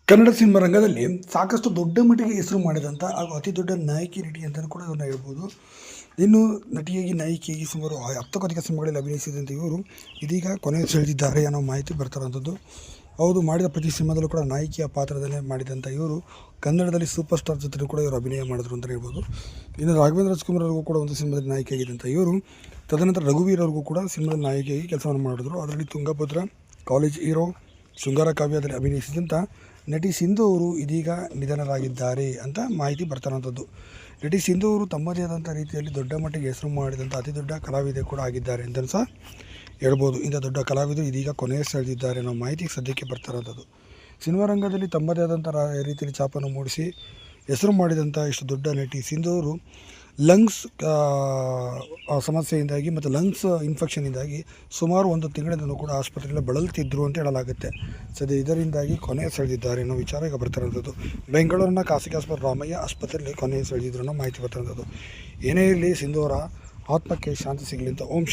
Kannada cinema ರಂಗದಲ್ಲಿ ಸಾಕಷ್ಟು ದೊಡ್ಡ ಮಟ್ಟಿಗೆ ಹೆಸರು ಮಾಡಿದಂಥ ಹಾಗೂ ಅತಿ ದೊಡ್ಡ ನಾಯಕಿ ನಟಿ ಅಂತಲೂ ಕೂಡ ಇವ್ರನ್ನ ಹೇಳ್ಬೋದು. ಇನ್ನು ನಟಿಯಾಗಿ ನಾಯಕಿಯಾಗಿ ಸುಮಾರು 10ಕ್ಕೂ ಅಧಿಕ ಸಿನಿಮಾಗಳಲ್ಲಿ ಅಭಿನಯಿಸಿದಂಥ ಇವರು ಇದೀಗ ಕೊನೆಯುಸಿರೆಳೆದಿದ್ದಾರೆ ಅನ್ನೋ ಮಾಹಿತಿ ಬರ್ತಿರೋಂಥದ್ದು. ಹೌದು, ಮಾಡಿದ ಪ್ರತಿ ಸಿನಿಮಾದಲ್ಲೂ ಕೂಡ ನಾಯಕಿಯ ಪಾತ್ರದಲ್ಲೇ ಮಾಡಿದಂಥ ಇವರು ಕನ್ನಡದಲ್ಲಿ ಸೂಪರ್ ಸ್ಟಾರ್ ಜೊತೆ ಕೂಡ ಇವರು ಅಭಿನಯ ಮಾಡಿದ್ರು ಅಂತ ಹೇಳ್ಬೋದು. ಇನ್ನು ರಾಘವೇಂದ್ರ ರಾಜ್ಕುಮಾರ್ ಅವ್ರಿಗೂ ಕೂಡ ಒಂದು ಸಿನಿಮಾದಲ್ಲಿ ನಾಯಕಿಯಾಗಿದ್ದಂಥ ಇವರು ತದನಂತರ ರಘುವೀರ್ ಅವ್ರಿಗೂ ಕೂಡ ಸಿನಿಮಾದಲ್ಲಿ ನಾಯಕಿಯಾಗಿ ಕೆಲಸವನ್ನು ಮಾಡಿದ್ರು. ಅದರಲ್ಲಿ ತುಂಗಭದ್ರ, ಕಾಲೇಜ್ ಹೀರೋ, ಶೃಂಗಾರ ಕಾವ್ಯದಲ್ಲಿ ಅಭಿನಯಿಸಿದಂಥ ನಟಿ ಸಿಂಧು ಅವರು ಇದೀಗ ನಿಧನರಾಗಿದ್ದಾರೆ ಅಂತ ಮಾಹಿತಿ ಬರ್ತಾರಂಥದ್ದು. ನಟಿ ಸಿಂಧು ಅವರು ತಮ್ಮದೇ ಆದಂಥ ರೀತಿಯಲ್ಲಿ ದೊಡ್ಡ ಮಟ್ಟಿಗೆ ಹೆಸರು ಮಾಡಿದಂಥ ಅತಿ ದೊಡ್ಡ ಕಲಾವಿದೆ ಕೂಡ ಆಗಿದ್ದಾರೆ ಅಂತಲೂ ಸಹ ಹೇಳ್ಬೋದು. ಇಂಥ ದೊಡ್ಡ ಕಲಾವಿದರು ಇದೀಗ ಕೊನೆಯುಸಿರೆಳೆದಿದ್ದಾರೆ ಅನ್ನೋ ಮಾಹಿತಿ ಸದ್ಯಕ್ಕೆ ಬರ್ತಾರಂಥದ್ದು. ಸಿನಿಮಾ ರಂಗದಲ್ಲಿ ತಮ್ಮದೇ ಆದಂಥ ರೀತಿಯಲ್ಲಿ ಛಾಪನ್ನು ಮೂಡಿಸಿ ಹೆಸರು ಮಾಡಿದಂಥ ಇಷ್ಟು ದೊಡ್ಡ ನಟಿ ಸಿಂಧು ಅವರು ಲಂಗ್ಸ್ ಸಮಸ್ಯೆಯಿಂದಾಗಿ ಮತ್ತು ಲಂಗ್ಸ್ ಇನ್ಫೆಕ್ಷನ್ನಿಂದಾಗಿ ಸುಮಾರು 1 ತಿಂಗಳಿಂದಲೂ ಕೂಡ ಆಸ್ಪತ್ರೆಯಲ್ಲಿ ಬಳಲ್ತಿದ್ರು ಅಂತ ಹೇಳಲಾಗುತ್ತೆ. ಸದ್ಯ ಇದರಿಂದಾಗಿ ಕೊನೆಯುಸಿರೆಳೆದಿದ್ದಾರೆ ಅನ್ನೋ ವಿಚಾರ ಈಗ ಬರ್ತಿರೋಂಥದ್ದು. ಬೆಂಗಳೂರಿನ ಖಾಸಗಿ ಆಸ್ಪತ್ರೆ ರಾಮಯ್ಯ ಆಸ್ಪತ್ರೆಯಲ್ಲಿ ಕೊನೆಯುಸಿರೆಳೆದಿದ್ರು ಅನ್ನೋ ಮಾಹಿತಿ ಬರ್ತಿರೋಂಥದ್ದು. ಏನೇ ಇರಲಿ, ಸಿಂಧು ಅವರ ಆತ್ಮಕ್ಕೆ ಶಾಂತಿ ಸಿಗಲಿ ಅಂತ ಓಂ